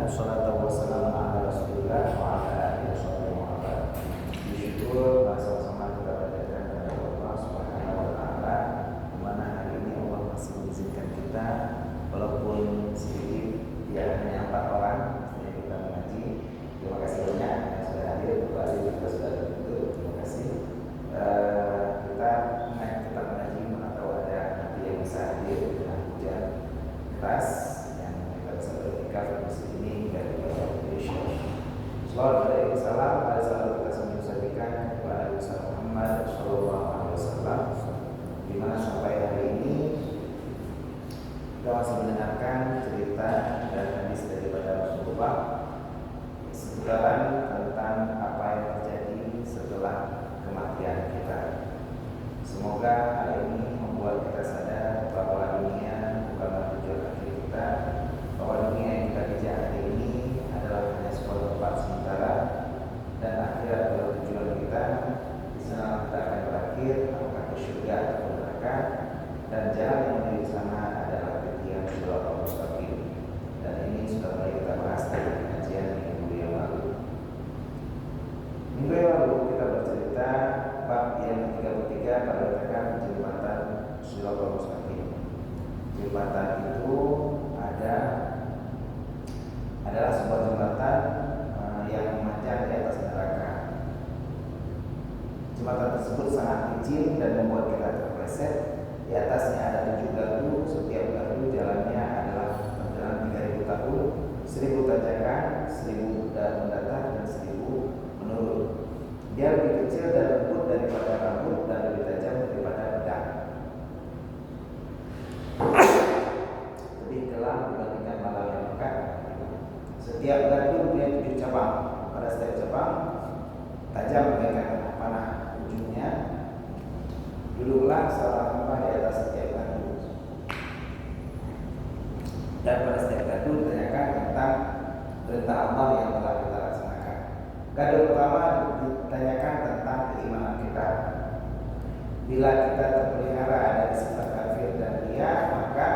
Wassalatu wassalamu ala Rasulillah wa ala alihi wa sahbihi. Bersyukur bersama-sama kita panjatkan kepada Allah Subhanahu wa taala, di mana hari ini Allah masih mengizinkan kita walaupun sedikit, ya hanya 4 orang yang kita mengaji. Terima kasih banyak yang sudah hadir, kembali kita sudah begitu. Terima kasih. Kita mengaji atau ada nanti yang bisa hadir dengan hujan keras yang kita bisa bertikaf di sini dari Indonesia. Sallallahu salam kita sampaikan kepada Nabi Muhammad sallallahu alaihi wasallam, di mana sampai hari ini kita masih mendengarkan cerita dan hadis daripada Rasulullah seputaran tentang apa yang terjadi setelah kematian kita. Semoga hal ini membuat kita sadar bahwa dunia bukanlah tujuan akhir kita, bahwa dunia yang kita kejar hari ini adalah hanya sebuah tempat sementara, dan akhirat adalah tujuan kita. Di sana kita akan berakhir, apakah ke surga atau neraka, dan jalan yang menuju sana adalah yang Siratal Mustaqim. Dan ini sudah mulai kita bahas dari kajian minggu yang lalu. Minggu yang lalu kita bercerita bab yang ketiga pada jembatan Siratal Mustaqim. Jembatan itu adalah sebuah jembatan yang memanjang di atas neraka. Jembatan tersebut sangat kecil dan membuat kita terpleset. Di atasnya ada 7 gardu, setiap gardu jalannya adalah perjalanan 3000 tahun, 1000 tanjakan, 1000 mendatar dan 1000 menurun. Dia lebih kecil dan lembut daripada rambut dan lebih tajam daripada pedang. Lebih kelam dibandingkan malam yang pekat. Setiap gardu punya 7 cabang. Pada setiap cabang tajam bagaikan panah ujungnya. Duduklah seorang hamba di atas setiap gardu. Dan pada setiap gardu ditanyakan tentang perintah Allah yang telah kita laksanakan. Gardu pertama ditanyakan tentang keimanan kita. Bila kita terpelihara dari sifat kafir dan riya, maka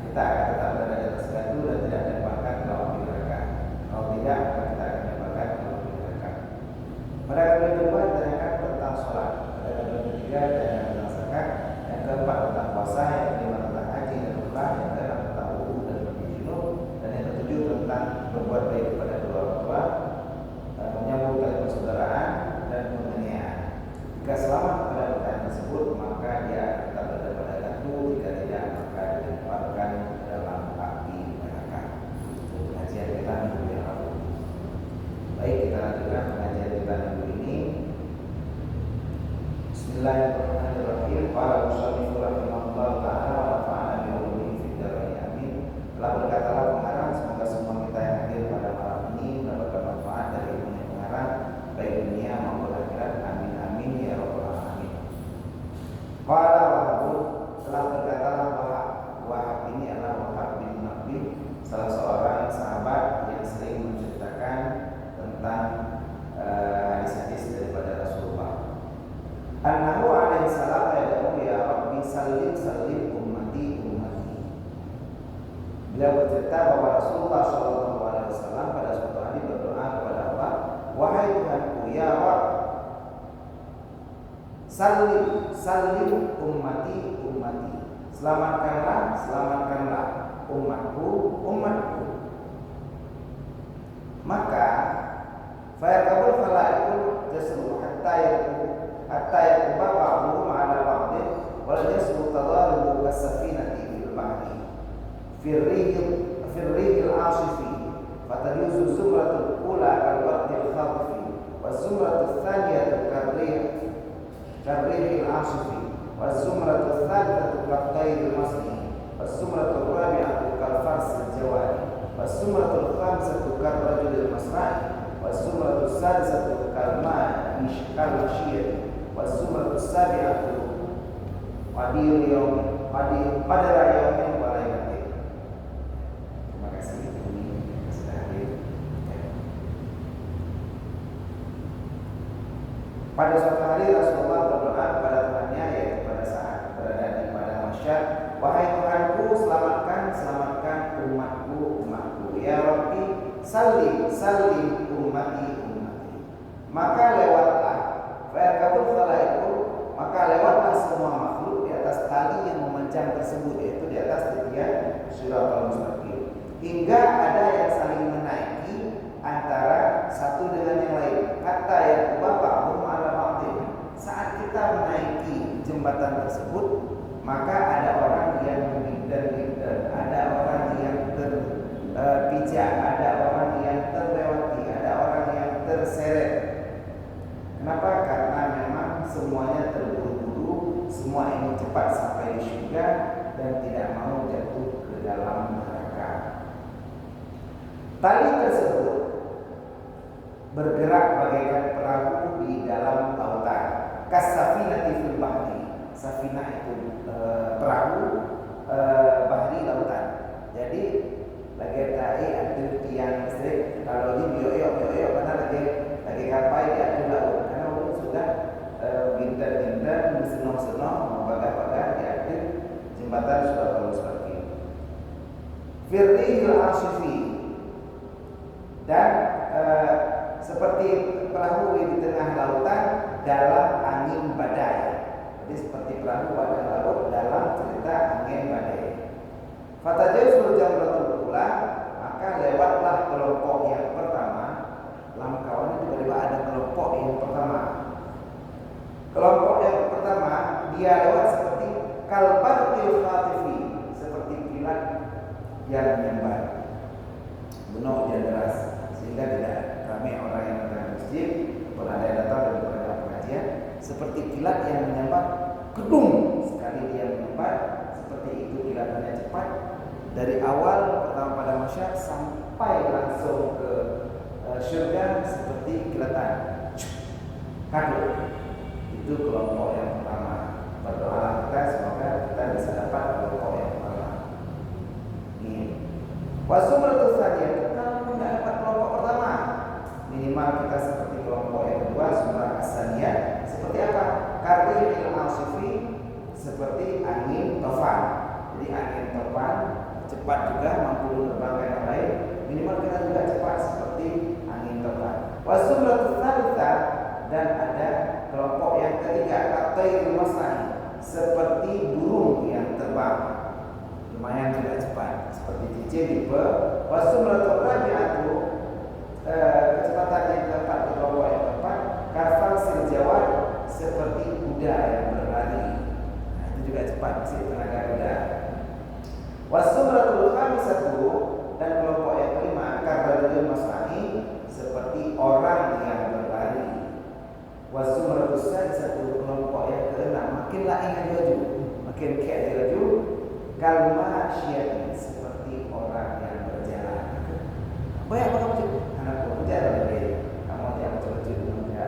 kita akan tetap berada di atas gardu dan tidak dilemparkan ke dalam neraka. Kalau tidak, maka kita akan dilemparkan ke dalam neraka. Pada gardu kedua ditanyakan tentang sholat. Pada gardu ketiga ditanyakan tentang zakat. Yang keempat tentang puasa. Yang kelima tentang haji dan umrah. Yang keenam tentang wudu dan mandi junub. Dan yang ketujuh tentang berbuat baik kepada kedua orang tua, menyambung tali persaudaraan dan penganiayaan. Jika selamat pada pertanyaan tersebut, maka dia tetap berada pada gardu. Jika tidak, maka dilemparkan dalam api neraka. Untuk pengajian kita minggu yang lalu. Baik, kita lanjutkan pengajian kita minggu ini. Bismillahirrahmanirrahim. Para musallin rahimahullah ta'ala wa nafa'ana bi ulumihi fid dharain amin. Telah berkatalah pengarang, semoga semua kita yang hadir pada malam ini mendapatkan manfaat dari ilmu yang pengarang, baik dunia maupun akhirat. Amin amin ya rabbal alamin. Qala Wahab, telah berkatalah Wahab. Wahab ini adalah Wahab bin Nabi, salah seorang sahabat yang sering menceritakan tentang hadis-hadis daripada Rasulullah. Annahu alaihi salam yaqulu ya Rabbi sallim sallim ummati ummati. Beliau bercerita bahwa Rasulullah sallallahu alaihi wasallam pada suatu hari berdoa kepada Allah, wahai Tuhanku, ya Rabb, sallim sallim ummati ummati. Selamatkanlah umatku umatku. Maka fayaqul khalaiqul jasru hatta yaquba ba'dhum 'ala ba'dhin wa la yasbu tadarubu kas-safinati fil bahri fil rihil 'asifi fatajuzu zumratul ula kal-barqil khatifi wa zumratul thaniyatu karrihil 'asifi wa zumratul thalithatu kattayril masri wa zumratul rabi'atu kal-farsil jawari wa zumratul khamisatu karrajulil masra'i wa zumratul sadisatu kal-mashiyati wa zumratul sabi'atu padara yaumin wa laylatin. Terima kasih ini sudah hadir. Pada suatu hari Rasulullah berdoa kepada Tuhannya, yaitu pada saat berada di padang mahsyar, wahai Tuhanku, selamatkan umatku ya Rabbi salim ummati. Maka lewatlah fa'arkabul khalaiqu, maka lewatlah semua makhluk di atas tali yang memanjang tersebut, yaitu di atas titian Shiratal Mustaqim, hingga ada yang saling menaiki antara satu dengan yang lain. Hatta yang ba'dhum ala ba'dhin, saat kita menaiki jembatan tersebut, maka ada orang yang menghinder-hinder, ada orang yang terpijak, ada orang yang terlewati, ada orang yang terseret. Kenapa? Karena memang semuanya terburu-buru, semua ingin cepat sampai di surga dan tidak mau jatuh ke dalam neraka. Tali tersebut bergerak bagaikan perahu di dalam lautan. Kasafinati fil bahri. Safinah itu perahu, bahri lautan. Jadi lagi tai ada tiang listrik, kalau di bioyo karena lagi kapal di atas laut, karena laut sudah gintar senang membagah-bagah di akhir jembatan Shiratal Mustaqim. Firrihil asifi, dan seperti perahu di tengah lautan dalam angin badai. Jadi seperti perahu pada laut dalam cerita angin badai. Fatajawazul jamratul ula, maka lewatlah kelompok yang pertama. Dalam kawan tiba-tiba ada kelompok yang pertama. Kelompok yang pertama dia lewat seperti kalbarqil khatifi, seperti kilat yang menyambar, benar dan deras, sehingga tidak ramai orang yang datang ke masjid. Kalau ada yang datang dari pada pengajian, seperti kilat yang menyambar, kedung sekali dia menyambar, seperti itu kilatannya cepat dari awal pertama pada masyarakat sampai langsung ke syurga seperti kilatan kado. Itu kelompok yang pertama. Berdoalah kita semoga kita bisa dapat kelompok yang pertama. Ini. Wasumratus tsaniyah, kalau tidak dapat kelompok pertama, minimal kita seperti kelompok yang kedua, sumrah as-tsaniyah. Seperti apa? Karihil asifi, seperti angin tofan. Jadi angin tofan cepat juga, mampu terbang yang lain. Minimal kita juga cepat seperti angin tofan. Wasumratus tsalitsah, dan ada kelompok yang ketiga, at-tayrul masnai, seperti burung yang terbang, lumayan juga cepat, seperti tipe. Wasumratul rabi'atu, kecepatan yang keempat, kelompok yang keempat, kafal siljawad, seperti kuda yang berlari. Nah, itu juga cepat, masih tenaga kuda. Wasumratul khamisatu, dan kelompok yang kelima, karbalul masnai, seperti orang yang berlari. Wasumratus sadisatu, kelompok yang keenam, makin lain laju, makin kiat laju, kalma syiatin, seperti orang yang berjalan. Banyak banget macam anakku berjalan lagi. Kamu yang bercuci dulu ya,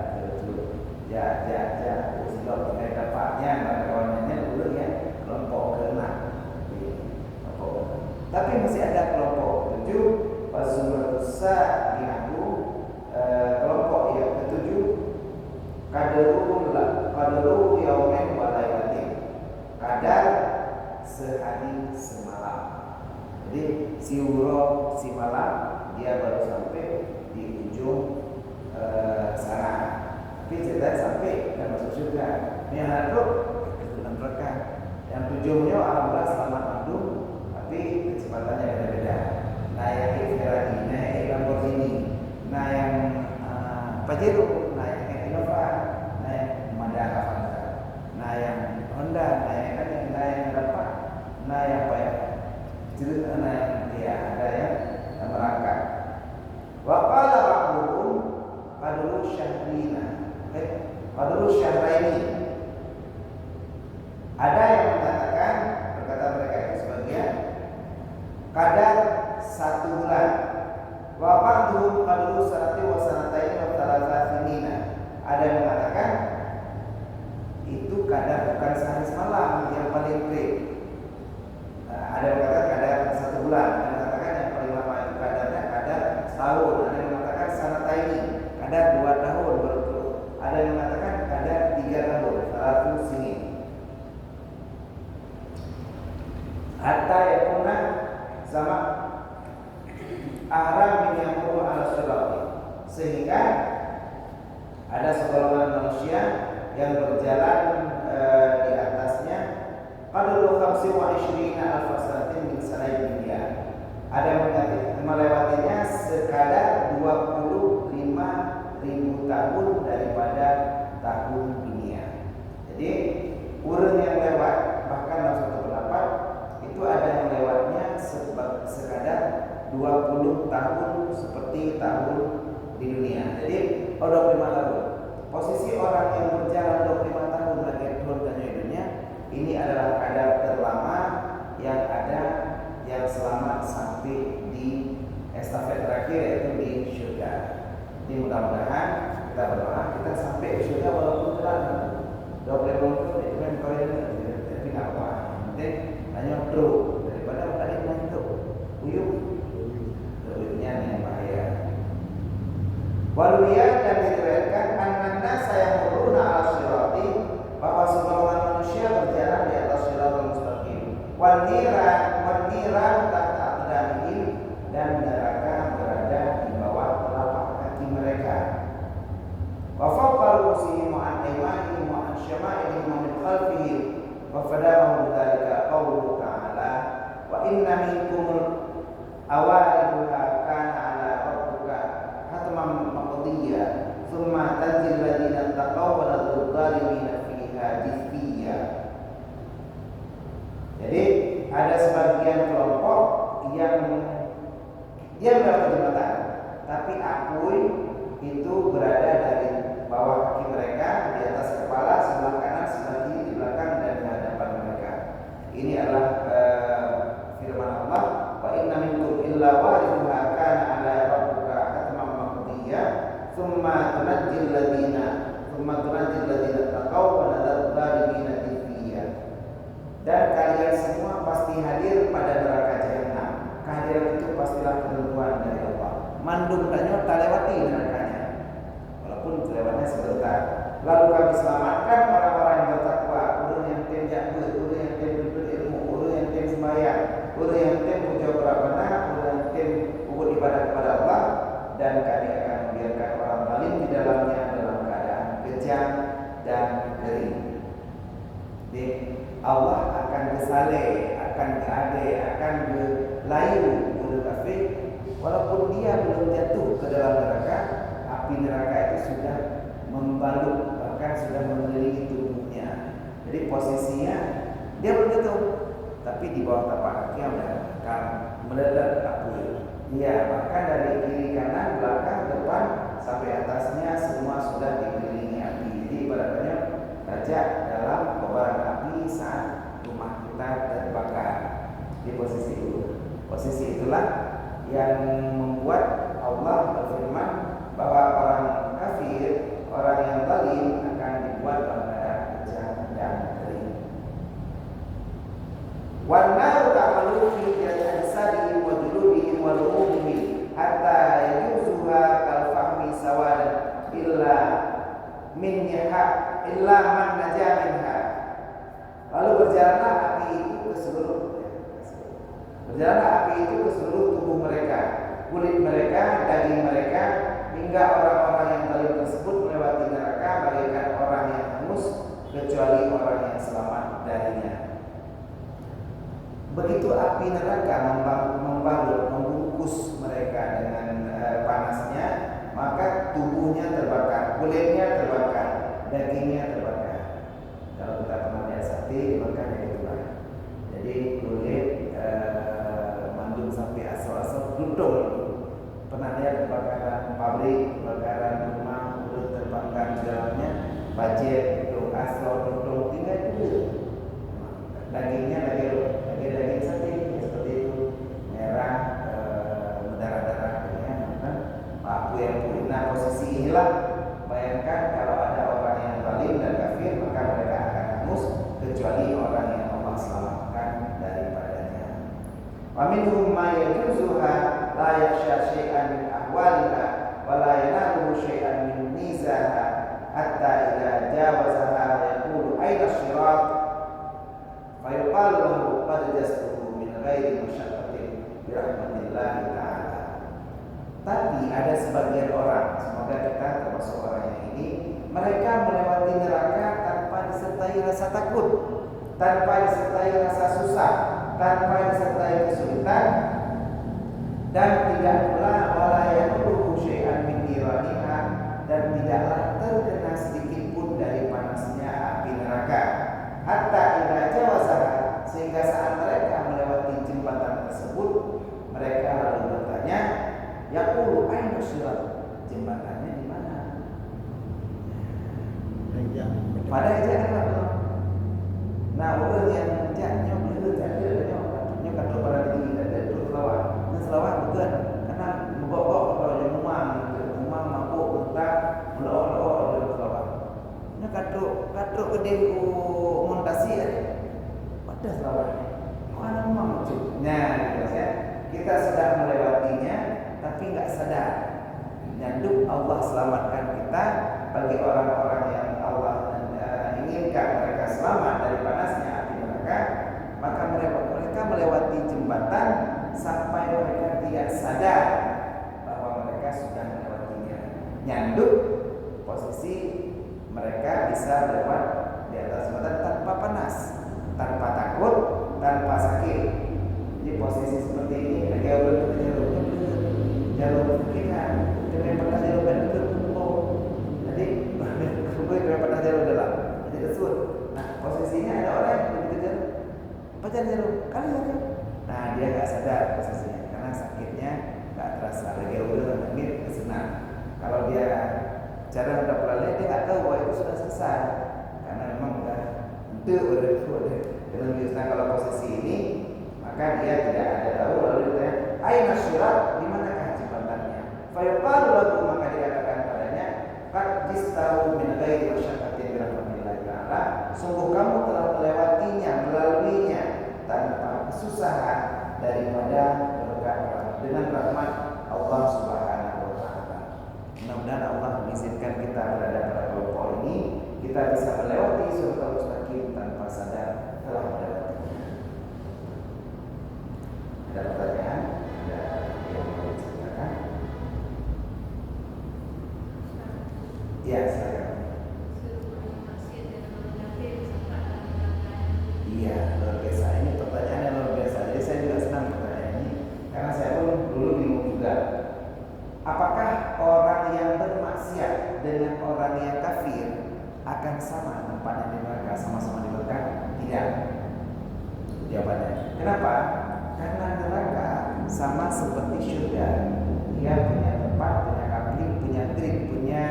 sudah punya dapatnya, kawan-kawannya dulu ya, kelompok keenam. Tapi masih ada kelompok ketujuh, wasumratus sabi'atu, kelompok yang ketujuh, Qadaru yaumin wa lailatin, kadar sehari semalam. Jadi si malam dia baru sampai di ujung sana. Tapi cerita sampai dan masuk surga. Yang hadruk dalam neraka. Yang tujuhnya alhamdulillah selamat mandum, tapi kecepatannya beda-beda. Nah yang Ferrari, nah yang Lamborghini, nah yang Pajero, nah yang Innova, nah yang Mazda Avanza, nah yang Honda, nah yang dapat, nah yang apa ya? Cerita nah yang dia ada yang merangkak. Wa qala ba'dhum qadru syahraini. Ada yang mengatakan, berkata mereka itu sebagian, kadar 1 bulan. Wa ba'dhum qadru sanati wa sanataini wa thalathatinina. Ada yang mengatakan itu kadar bukan sehari semalam yang paling pelik. Ada yang mengatakan kadar 1 bulan. Ada yang mengatakan yang paling lama itu kadarnya kadar setahun. Ada yang mengatakan sanataini, kadar 2 tahun berturut. Ada yang mengatakan kadar 3 tahun, 100 sini. Hatta yakuna sama Ahram bin Yaqub sehingga ada segolongan manusia yang berjalan di atasnya qadru 25 alf sanatin min sanai dunia. Ada yang melewatinya sekadar 25.000 tahun daripada tahun dunia. Jadi urang yang lewat, bahkan dalam satu pendapat itu ada yang lewatnya sekadar 20 tahun seperti tahun di dunia. Jadi 25 tahun. Posisi orang yang berjalan 25 tahun lagi turun ke dunia, ini adalah kadar terlama yang ada yang selamat sampai di estafet terakhir, yaitu di surga. Jadi mudah-mudahan kita berdoa kita sampai ke surga walaupun terlambat. 20 tahun itu kan kau tapi nggak apa. Nanti hanya truk daripada tadi ngantuk uyuh, uyuhnya yang bahaya. Waliyah dan diriwayatkan anna saya muruna ala sirati, bahwa segolongan manusia berjalan di atas siratal mustaqim. Wan niran tahta aqdamihim, dan neraka berada di bawah telapak kaki mereka. Wa fawqa ru'usihim wa an aymanihim wa an syama'ilihim wa min khalfihim, wa fadamahum dzalika qawluhu ta'ala wa inna minkumul awariduha kana ala rabbuka hatman maqdiyya thumma tanzil ladina taqaw wa nadhur dhalimina fiha jithiyya. Jadi ada sebagian kelompok yang dia berada di jembatan, tapi apui itu berada dari bawah kaki mereka, di atas kepala, sebelah kanan, sebelah kiri, di belakang dan di hadapan mereka. Ini adalah firman Allah, wa inna minkum illa wariduha kana ala rabbuka hatman maqdiyya thumma tunajjil ladina taqaw wa nadhar dhalimina jithiyya. Dan kalian semua pasti hadir pada neraka jahanam. Kehadiran itu pastilah ketentuan dari Allah. Mandum tanya tak lewati nerakanya, walaupun kelewatnya sebentar. Lalu kami selamatkan orang-orang yang bertakwa, orang yang tem jaga, orang yang tem berilmu, orang yang tem sembahyang, orang yang tem puja berabana, orang yang tem ukut ibadah kepada Allah, dan kami akan membiarkan orang zalim di dalamnya dalam keadaan kejam dan kering. Jadi Allah akan bersaleh, akan berade, akan berlayu guru kafir, walaupun dia belum jatuh ke dalam neraka. Api neraka itu sudah membalut, bahkan sudah mengelilingi tubuhnya. Jadi posisinya dia belum jatuh, tapi di bawah tapak kaki akan meledak api. Dia bahkan dari kiri kanan, belakang, depan sampai atasnya semua sudah dikelilingi api. Jadi ibaratnya raja dalam kobaran api saat rumah kita terbakar. Di posisi itu, posisi itulah yang membuat Allah berfirman bahwa orang kafir, orang yang zalim akan dibuat dalam keadaan kejam dan kering. Wan naru ta'malu fi ajsadihim wa juludihim wa luhumihim hatta yuzuha kal fahmi sawadan illa man najah minha. Lalu berjalanlah api itu ke seluruh tubuh mereka, kulit mereka, daging mereka, hingga orang-orang yang zalim tersebut melewati neraka bagaikan orang yang hangus, kecuali orang yang selamat darinya. Begitu api neraka membalut, membungkus mereka dengan panasnya, maka tubuhnya terbakar, kulitnya terbakar, dagingnya terbakar. Kalau kita pernah lihat sate dimakan kayak gitulah. Jadi kulit mandung sampai asal-asal dudung. Pernah lihat kebakaran pabrik, kebakaran rumah, kulit terbakar di dalamnya, budget, dudung asal, dudung tinggal itu. Dagingnya daging sate seperti itu, merah, berdarah-darah, kan? Abu yang putih. Nah, posisi inilah, bayangkan kalau ada orang yang zalim dan kafir, maka mereka akan hangus, kecuali orang yang Allah selamatkan daripadanya. Wa minhum ma yajuzuha la yakhsha syai'an min ahwaliha wa la yanalu syai'an min mizaha hatta idza jawazaha yaqulu aina sirat fa yuqalu lahu qad jastuhu min ghairi masyaqqatin bi rahmatillahi ta'ala. Tapi ada sebagian orang, semoga kita termasuk orang yang ini, mereka melewati neraka tanpa disertai rasa takut, tanpa disertai rasa susah, tanpa disertai kesulitan, dan tidak pula wala yaqulu syai'an min niraniha, dan tidaklah terkena sedikit pun dari panasnya api neraka. Hatta idza jawazaha, sehingga saat mereka melewati jembatan tersebut, mereka lalu bertanya, yaqulu aina sirat, jembatannya di mana? Pada jalan apa? Nah, orang yang jalannya belum jalannya, nya kata para tinggi dan itu selawat. Nah, selawat bukan karena membawa kalau yang rumah mabuk entah melawat dari selawat. Nah, kata gede montasi ya. Pada selawat. Mana rumah macam. Nah, ya. Kita sudah melewatinya tapi enggak sadar. Nyanduk Allah selamatkan kita bagi orang-orang yang Allah inginkan mereka selamat dari panasnya api neraka, maka mereka melewati jembatan sampai mereka tidak sadar bahwa mereka sudah melewatinya. Nyanduk posisi mereka bisa lewat di atas jembatan tanpa panas, tanpa takut, tanpa sakit. Di posisi seperti ini mereka jalur kita dengan pernah jalur dan tertutup. Jadi dengan pernah jalur dalam. Tersebut. Nah, posisinya ada orang yang dikejar pacar jalur kali ya. Nah, dia nggak sadar posisinya karena sakitnya nggak terasa. Lagi udah ini senang. Kalau dia cara udah pelan dia nggak tahu bahwa itu sudah selesai karena memang udah dalam Islam. Kalau posisi ini maka dia tidak ada tahu, lalu dia tanya, aina syirat, di manakah jembatannya? Fa yuqalu lahu, maka dikatakan padanya, qad jistahu min ghairi masyaqatin bi rahmatillah ta'ala, sungguh kamu telah melewatinya, melaluinya tanpa kesusahan daripada berkat dengan rahmat Allah Subhanahu wa taala. Mudah-mudahan Allah mengizinkan kita berada pada kelompok ini, kita bisa melewati siratal mustaqim tanpa sadar telah melewati. Ada pertanyaan? Ada yang mau diceritakan? Ya, silakan. Iya, luar biasa. Ini pertanyaan yang luar biasa. Jadi saya juga senang pertanyaan ini karena saya pun dulu bingung juga. Apakah orang yang bermaksiat dengan orang yang kafir akan sama tempatnya di neraka, sama-sama diberkati? Tidak. Jawabannya. Kenapa? Karena neraka sama seperti surga. Dia punya tempat, punya kabin, punya trip, punya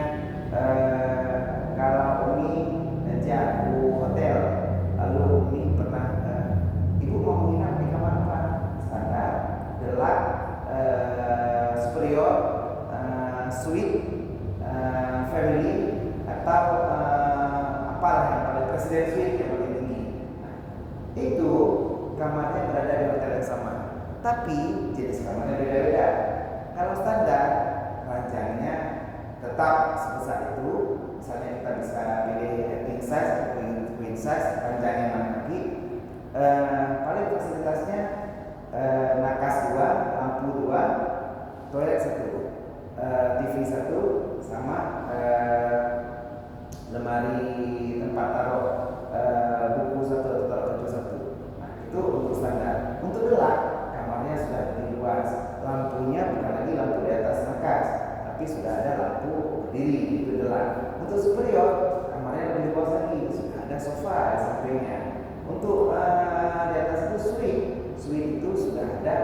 kalau Umi jago hotel, lalu Umi pernah ibu mau menginap di kamar apa? Standar, deluxe, superior, suite, family, atau apalah yang paling presiden suite yang paling tinggi. Nah, itu kamarnya berada di hotel yang sama, tapi jenis kamarnya beda-beda. Kalau standar, ranjangnya tetap sebesar itu. Misalnya kita bisa pilih king size atau queen size, ranjangnya 6 kaki. Paling fasilitasnya nakas 2, lampu 2, toilet 1, TV 1, sama lemari tempat taruh buku 1 atau taruh baju 1. Nah, itu untuk standar. Untuk deluxe, kamarnya sudah lebih luas. Lampunya bukan lagi lampu di atas nakas, tapi sudah ada lampu berdiri, itu deluxe. Untuk superior, kamarnya lebih luas lagi, sudah ada sofa di sampingnya. Untuk di atas itu suite itu sudah ada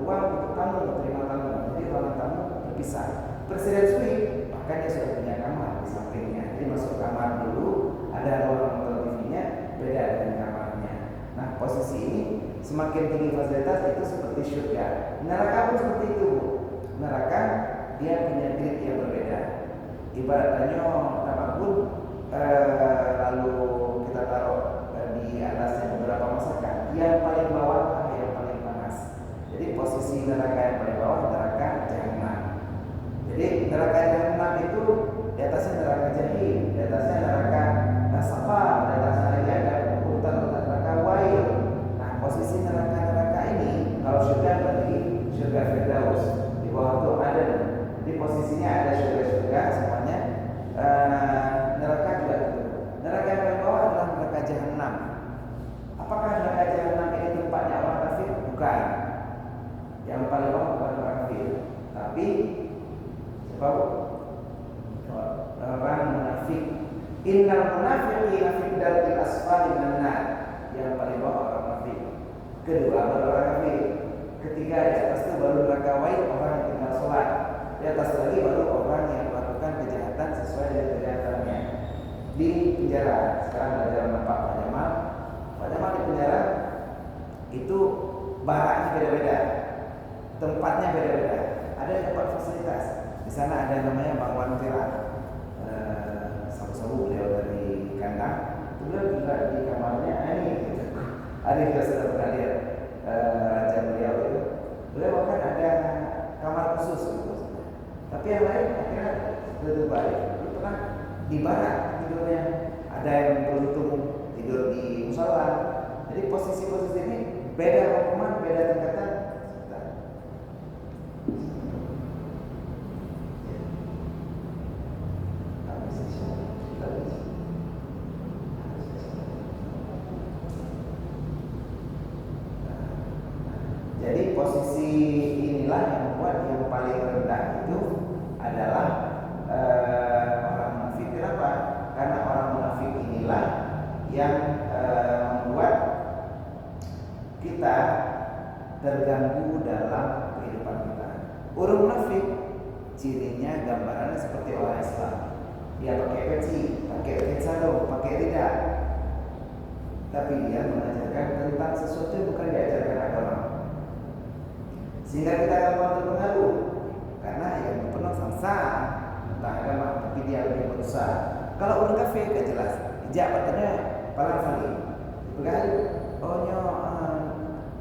ruang untuk tamu, terima tamu. Jadi ruangan tamu terpisah. Presiden suite bahkan dia sudah punya kamar di sampingnya. Jadi masuk kamar dulu, ada ruang nonton TV-nya, beda dengan kamarnya. Nah, posisi ini semakin tinggi fasilitas itu seperti surga. Neraka pun seperti itu. Neraka dia punya grade yang berbeda. Ibaratnya kamar pun lalu kita taruh di atasnya beberapa masakan. Yang paling bawah yang paling panas. Jadi posisi neraka yang paling bawah neraka jahanam. Jadi neraka jahanam itu di atasnya neraka jahim, di atasnya neraka saqar, di atasnya lagi ada urutan neraka wail. Nah, posisi neraka ini kalau surga berarti surga firdaus. Innal munafiqina fi darkil asfali minan nar. Yang paling bawah orang munafik. Kedua baru orang kafir. Ketiga di atas itu baru neraka wahid orang yang tinggal sholat. Di atas lagi baru orang yang melakukan kejahatan sesuai dengan kejahatannya. Di penjara. Sekarang belajar sama Pak Jamal. Pak Jamal di penjara itu baraknya beda-beda, tempatnya beda-beda. Ada yang tempat fasilitas. Di sana ada yang namanya Bang Wan Tira. Sabu-sabu beliau dari kandang. Beliau juga di kamarnya ini. Ada juga sudah pernah lihat raja beliau itu. Beliau kan ada kamar khusus gitu. Tapi yang lain akhirnya lebih baik. Itu pernah di barak tidurnya. Ada yang beruntung tidur di musola. Jadi posisi-posisi ini beda hukuman, beda tingkatan. Jadi posisi inilah yang membuat yang paling rendah itu adalah orang munafik. Kenapa? Karena orang munafik inilah yang membuat kita terganggu dalam kehidupan kita. Orang munafik cirinya gambarannya seperti orang Islam. Dia pakai peci, pakai sarung, pakai lidah. Tapi dia mengajarkan tentang sesuatu yang bukan diajarkan agama. Sehingga kita gampang terpengaruh karena yang penuh sangsa tentang agama, tapi dia lebih berusaha. Kalau orang kafir gak jelas, jabatannya paling kali. Bukan?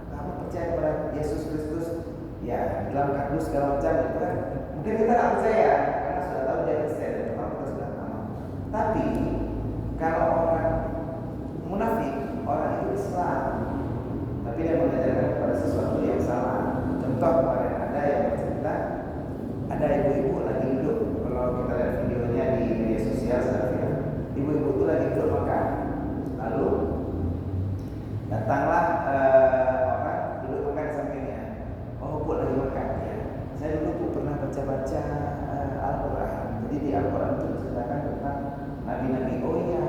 Kamu percaya kepada Yesus Kristus? Ya, dalam kardus segala macam itu kan. Mungkin kita tak percaya karena sudah tahu dia Kristen dan memang kita sudah tahu. Tapi kalau orang munafik, orang itu Islam, tapi dia mengajarkan kepada sesuatu yang salah. Contoh kemarin ada yang bercerita, ada ibu-ibu lagi duduk. Kalau kita lihat videonya di media sosial, ibu-ibu itu lagi duduk makan. Lalu datanglah orang duduk makan di sampingnya. Oh, bu lagi makan ya. Saya dulu bu pernah baca-baca Al-Quran. Jadi di Al-Quran itu diceritakan tentang nabi-nabi. Oh iya,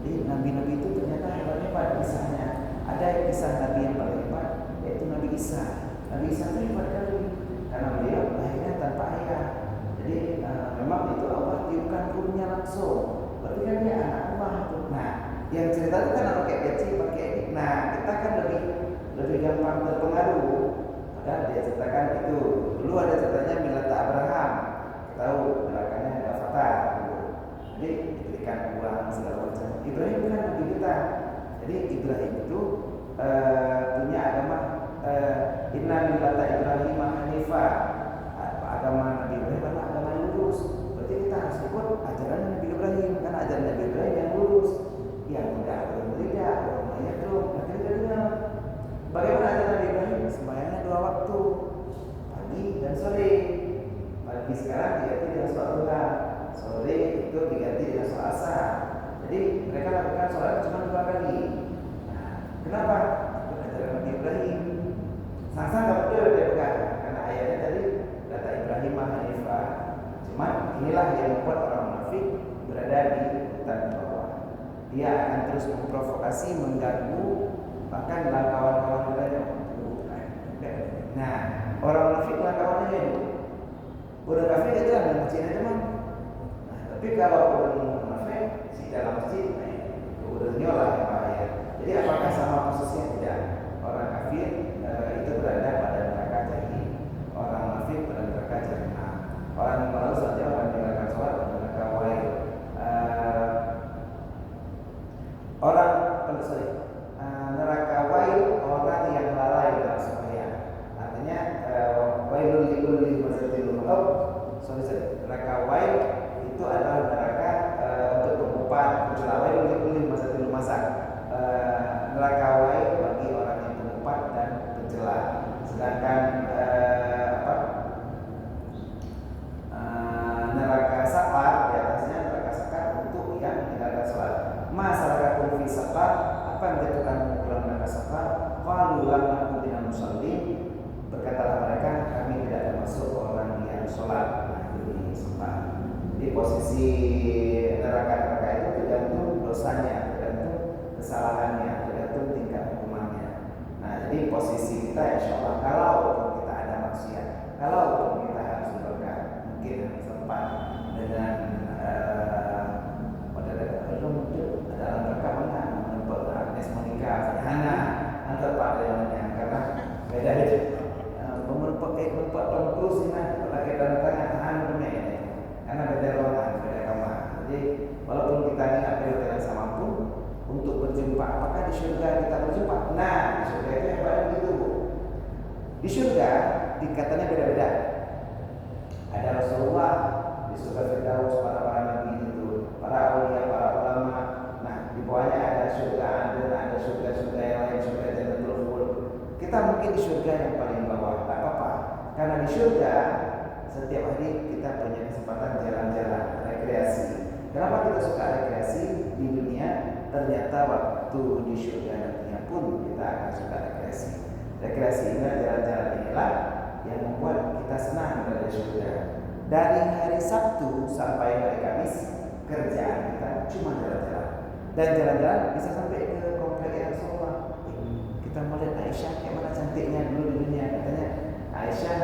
nabi-nabi itu ternyata hebat-hebat kisahnya. Ada kisah nabi yang paling hebat, yaitu Nabi Isa. Nabi Isa itu hebat kali karena beliau lahirnya tanpa ayah. Jadi memang itu Allah tiupkan ruhnya langsung. Berarti kan dia anak Allah itu. Nah, yang cerita itu kan pakai peci, pakai ini. Nah, kita kan lebih gampang terpengaruh. Padahal dia ceritakan itu. Dulu ada ceritanya Milata Abraham. Kita tahu belakangnya ada Fatar. Jadi diberikan uang segala macam. Ibrahim kan nabi kita. Jadi Ibrahim itu punya agama Inna millata Ibrahim Hanifah. Agama Nabi Ibrahim adalah agama yang lurus. Berarti kita harus ikut ajaran Nabi Ibrahim. Karena ajaran Nabi Ibrahim yang lurus. Yang tidak berbeda, orang itu akhirnya bagaimana ajaran Nabi Ibrahim? Sembahyangnya 2 waktu, pagi dan sore. Pagi sekarang diganti dengan sholat duha, sore itu diganti dengan sholat asar. Jadi mereka lakukan sholat cuma 2 kali. Nah, kenapa? Ajaran Nabi Ibrahim. Sang-sang gak betul dia pegang karena ayatnya tadi kata Ibrahim Hanifah. Cuma inilah yang membuat orang munafik berada di urutan bawah. Dia akan terus memprovokasi, mengganggu, bahkan kawan-kawan mereka. Nah, orang munafik kawannya itu. Udah kafir itu kan masjid aja mah. Nah, tapi kalau orang munafik si dalam masjid, udah nyolah yang bahaya. Jadi apakah sama posisinya? Tidak. Orang kafir itu berada pada neraka jahim. Orang munafik pada neraka jahannam. Orang malas saja orang meninggalkan sholat pada neraka wahid. Neraka wahid orang yang lalai dalam sembahyang. Artinya wailul likulli mazatil lumau. Neraka wahid itu adalah neraka untuk pengupah pencela. Wailul likulli mazatil masak. Neraka wahid bagi orang yang pengupah dan pencela. Sedangkan neraka sakar di atasnya neraka sakar untuk yang meninggalkan sholat. Masyarakat fi sakar, apa yang menjatuhkan dalam neraka sakar? Qalu lam naku minal musallin. Berkatalah mereka, kami tidak termasuk orang yang sholat. Nah, ini sempat. Di posisi neraka itu tidak walaupun kita ingat periode yang sama pun untuk berjumpa, apakah di surga kita berjumpa? Nah, di surga itu yang paling begitu, Bu. Di surga tingkatannya beda-beda. Ada Rasulullah di surga Firdaus, para nabi itu, para aulia, para ulama. Nah, di bawahnya ada surga Aden, ada surga-surga yang lain, surga Jannatul Khuld. Kita mungkin di surga yang paling bawah, tak apa-apa. Karena di surga setiap hari kita punya kesempatan jalan-jalan, rekreasi. Kenapa kita suka rekreasi di dunia? Ternyata waktu di surga nantinya pun kita akan suka rekreasi. Rekreasi ini, jalan-jalan inilah yang membuat kita senang berada di surga. Dari hari Sabtu sampai hari Kamis, kerjaan kita cuma jalan-jalan. Dan jalan-jalan bisa sampai ke komplek Rasulullah. Kita melihat Aisyah kayak mana cantiknya dulu di dunia. Katanya Aisyah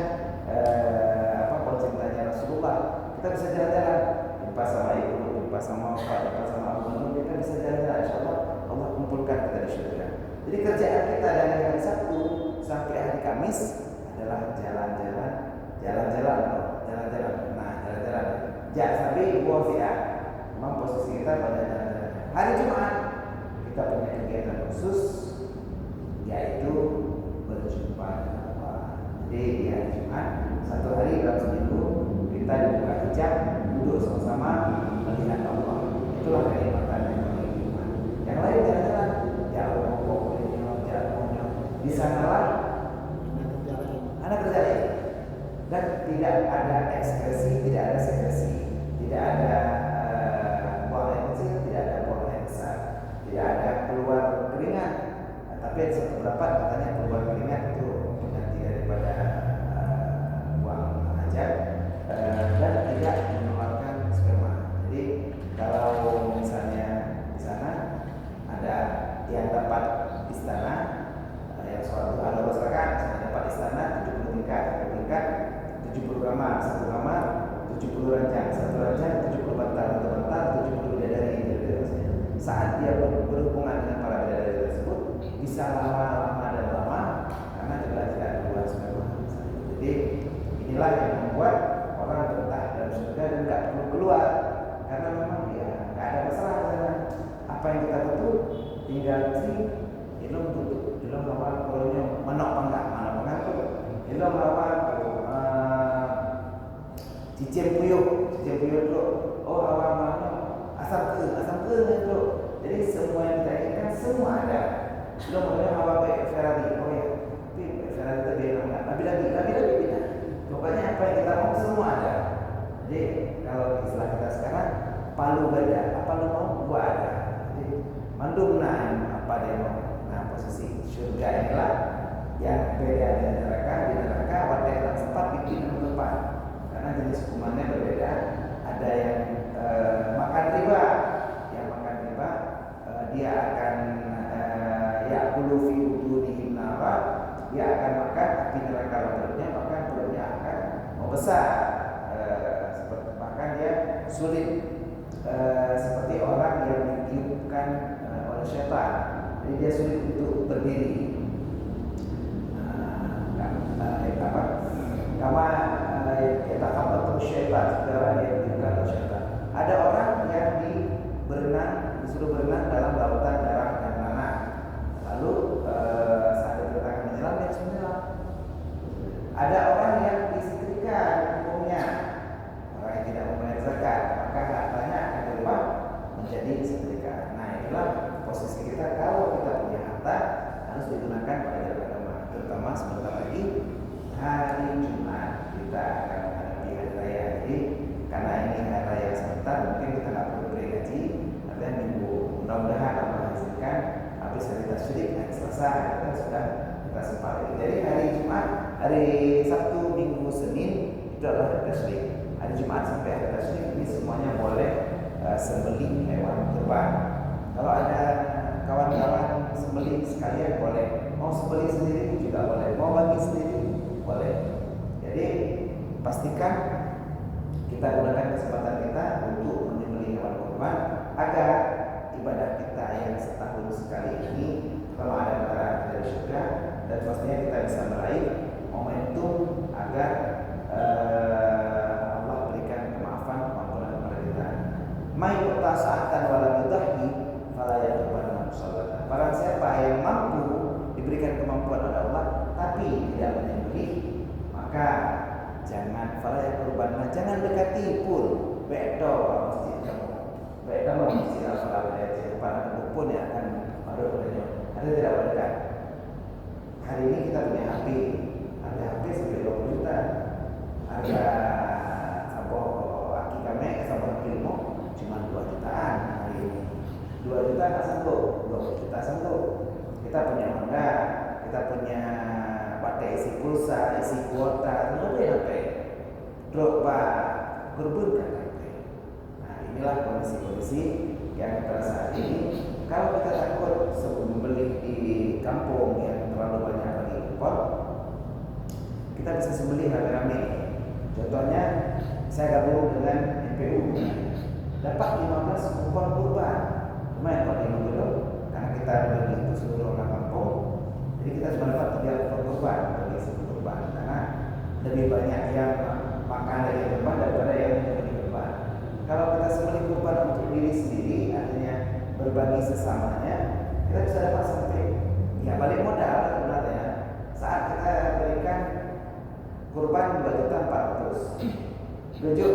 cintanya Rasulullah. Kita bisa jalan-jalan, jumpa sama ibu, jumpa sama bapak, jumpa sama abu, kita bisa jalan-jalan. Insyaallah Allah kumpulkan kita di surga. Jadi kerjaan kita dari hari Sabtu sampai hari Kamis adalah jalan-jalan. Nah, jalan-jalan. Jangan sampai buang ya. Memang posisi kita pada jalan-jalan. Hari Jumat kita punya kegiatan khusus, yaitu berjumpa dengan Allah. Jadi di hari Jumat, satu hari dalam seminggu kita dibuka hijab, duduk sama-sama melihat Allah. Itulah kenikmatan yang paling Jumat. Yang lain jalan-jalan, jauh di sanalah ada kerja lain. Dan tidak ada ekspresi, tidak ada sekresi, tidak ada buang air kecil, tidak ada buang air besar, tidak ada keluar keringat. Tapi ada satu pendapat katanya keluar keringat itu nanti daripada buang hajat dan tidak mengeluarkan sperma. Jadi kalau misalnya di sana ada yang dapat istana yang suatu ada masyarakat, misalnya dapat istana 70 tingkat, 70 kamar, satu kamar 70 ranjang, satu ranjang 70 bantal, satu bantal 70 bidadari. Saat dia berhubungan dengan para bidadari tersebut bisa lama karena juga tidak keluar sperma. Jadi inilah yang membuat orang betah dalam surga dan tidak perlu keluar karena memang dia tidak ada masalah dengan apa yang kita tutup, tinggal si ilmu tutup, ilmu lawan kolonnya manok pangkat tu, ilmu lawan cicir puyuh tu, oh lawan mana asam ke tu. Jadi semua yang kita inginkan semua ada. Belum ada hawa baik Ferrari, oh ya, tapi Ferrari tadi enggak. Lebih tidak. Pokoknya apa yang kita mau semua ada. Jadi kalau istilah kita sekarang palu gada, apa lo mau gua ada. Jadi mandung apa dia mau. Nah posisi surga inilah yang beda dari neraka. Di neraka wadah yang sempat bikin tempat karena jenis hukumannya berbeda. Ada yang makan riba, dia akan ya'kulu fi budunihim nara, dia akan makan api neraka perutnya, maka perutnya akan membesar, bahkan dia sulit seperti orang yang ditiupkan oleh syaitan. Jadi dia sulit untuk berdiri. Kama yatakhabbatu syaitan, sekarang dia ditiupkan oleh syaitan. Ada orang yang disuruh berenang dalam lautan darah dan nanah. Lalu saat dia akan menyelam, dia harus menyelam. Ada orang yang disetrika hukumnya, orang yang tidak membayar zakat, maka hartanya akan berubah menjadi setrika. Nah inilah posisi kita kalau kita punya harta harus digunakan pada jalan agama. Terutama sebentar lagi hari Jumat kita akan menghadapi hari raya. Jadi karena ini hari raya sebentar, mungkin kita nggak perlu beri gaji. Dan minggu mudah-mudahan Allah menghasilkan habis hari tasyrik, hari Selasa kita sudah kita sempat. Jadi hari Jumat, hari Sabtu, Minggu, Senin itu adalah hari tasyrik. Hari Jumat sampai hari tasyrik ini semuanya boleh sembelih hewan kurban. Kalau ada kawan-kawan sembelih sekalian boleh, mau sembelih sendiri juga boleh, mau bagi sendiri boleh. Jadi pastikan kita gunakan kesempatan kita untuk menyembelih hewan kurban agar ibadah kita yang setahun sekali ini kalau ada perkara dari surga, dan pastinya kita bisa meraih momentum agar Allah berikan kemaafan, kepada kita. Mai pertasa sa'atan wa lam yudahhi fala yaqbalu musallata. Barang siapa yang mampu diberikan kemampuan oleh Allah tapi tidak menyembelih, maka jangan fala yaqbalu, jangan dekati pun bedo masjid kamu. Bedo masjid al-Falah ya, para pun yang akan baru padanya. Ada tidak berdekat. Hari ini kita punya HP, harga HP sampai 20 juta. Harga aki kami sama ilmu cuma 2 jutaan hari ini. 2 juta nggak sanggup, 20 juta sanggup. Kita punya Honda, kita punya pakai isi pulsa, isi kuota, lebih sampai drop berbun kan. Nah inilah kondisi-kondisi yang terasa ini. Kalau kita takut sebelum membeli di kampung yang terlalu banyak bagi impor, kita bisa sembelih rame-rame. Contohnya saya gabung dengan MPU, dapat 15 kupon kurban. Lumayan kalau di dulu, karena kita beli untuk seluruh orang kampung, jadi kita cuma dapat 3 kupon kurban bagi seluruh kurban, karena lebih banyak yang makan dari kurban daripada yang membeli kurban. Kalau kita sembelih kurban untuk diri sendiri, artinya berbagi sesamanya, kita bisa dapat sampai ya balik modal sebenarnya. Saat kita berikan kurban 2.400.000, tujuh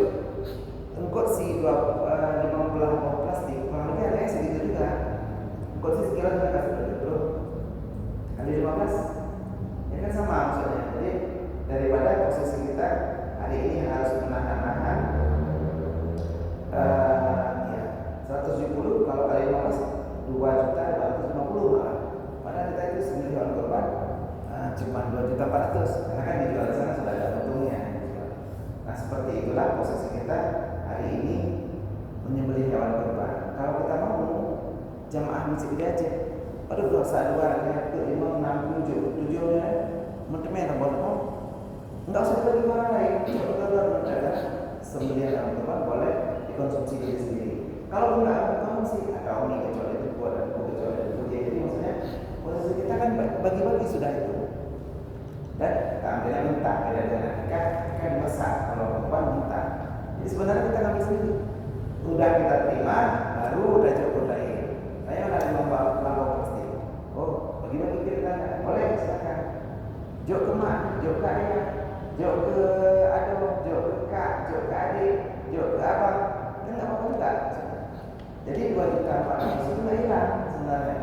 engkau si 50 plastik kurang lebih harganya segitu juga. Engkau si sekilas kita kasih 20 kali 15, ya kan sama maksudnya. Jadi daripada posisi kita hari ini harus menahan-nahan 170, kalau kali 15 2.250 malah. Padahal kita itu sendiri jual korban cuma 2.400.000, karena kan dijual di sana sudah ada untungnya. Nah seperti itulah posisi kita hari ini menyembelih hewan kurban. Kalau kita mau jamaah masjid di Aceh, aduh dosa 2, 5, 6, 7, tujuannya menemen boleh enggak usah dibagi orang lain. Kalau sembelihan hewan kurban boleh dikonsumsi diri sendiri. Kalau enggak sih ada umi kecuali itu buat dan kecuali itu. Jadi maksudnya posisi kita kan bagi-bagi sudah itu. Dan kita ambilnya mentah, beda dengan ikan dimasak. Kalau kurban mentah. Jadi sebenarnya kita ngambil sendiri. Udah kita terima, baru udah cukup lagi. Saya udah lambang pasti. Oh, bagi-bagi kita boleh silakan. Jok ke mak, jok ke ayah, jok ke aduh, jok ke kak, jok ke adik, jok ke abang. Kan nggak apa-apa juga. Jadi 2.400.000 itu nggak hilang sebenarnya.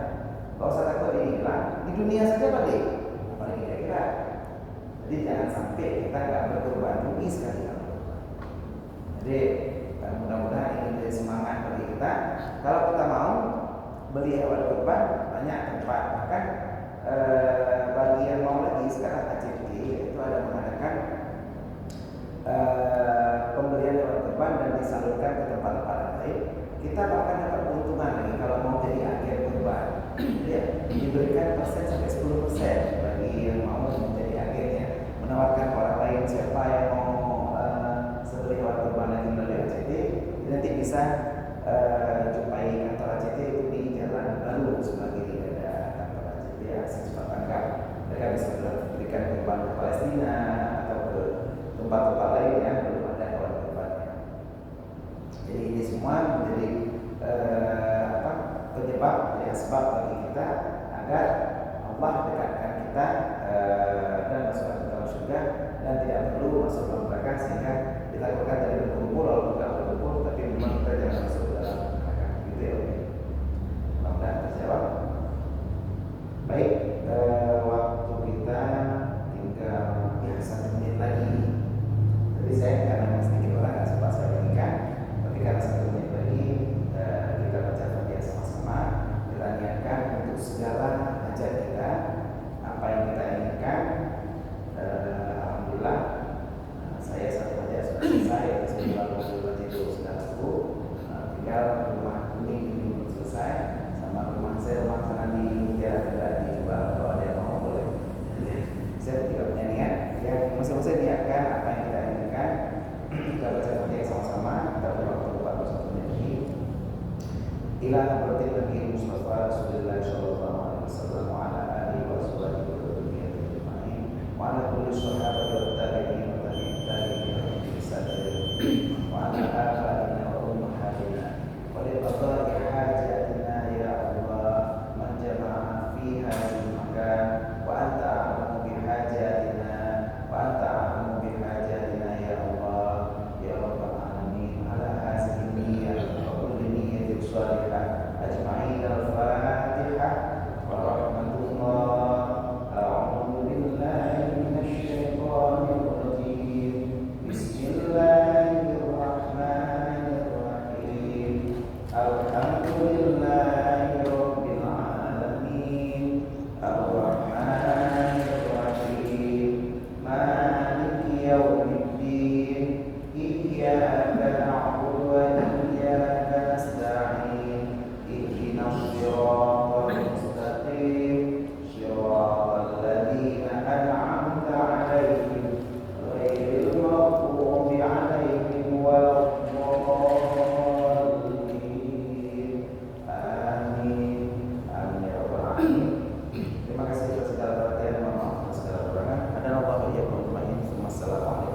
Kalau usah takut ini hilang, di dunia saja balik, apalagi kira-kira. Jadi jangan sampai kita nggak berkorban, rugi sekali. Jadi mudah-mudahan ini menjadi semangat bagi kita. Kalau kita mau beli hewan kurban, banyak tempat. Bahkan bagi yang mau lagi sekarang ACT itu ada mengadakan pembelian hewan kurban dan disalurkan ke tempat-tempat lain. Kita bahkan dapat keuntungan lagi kalau mau jadi agen kurban. Ya, diberikan persen sampai 10% bagi yang mau menjadi agennya, menawarkan orang lain siapa yang mau sebeli hewan kurban lagi melalui ACT, nanti bisa jumpai kantor ACT itu di Jalan Baru sebagai ada kantor ACT akses cepat tanggap. Mereka bisa berikan kurban ke Palestina atau ke tempat-tempat lain yang belum ada hewan kurbannya. Jadi ini semua menjadi penyebab ya sebab bagi kita agar Allah dekatkan kita dan masukkan ke dalam surga dan tidak perlu masuk dalam neraka, sehingga kita lakukan dari berkumpul walaupun tidak berkumpul, tapi memang kita jangan masuk ke dalam neraka. Gitu ya. Mudah-mudahan terjawab. Baik, waktu kita tinggal ya 1 menit lagi. Jadi saya karena sedikit orang nggak sempat saya bagikan, tapi karena 1 menit lagi kita baca Fatihah sama-sama. Kita niatkan untuk segala hajat kita, apa yang kita inginkan. Alhamdulillah saya satu hajat sudah selesai. Saya sudah itu sudah cukup. Tinggal rumah kuning ini belum selesai, sama rumah saya, rumah sana di daerah dijual. Kalau ada yang mau boleh. Saya tidak punya niat. Ya masing-masing niatkan apa yang kita inginkan. Kita baca Fatihah sama-sama. Kita berdoa kepada Allah Subhanahu ila hadratin Nabi Mustafa Rasulullah sallallahu alaihi wasallam wa ala alihi wa sahbihi ajma'in wa ala kulli sahabati wa tabi'in wa tabi'in wa ala abaina wa ummahatina wa li Wassalamualaikum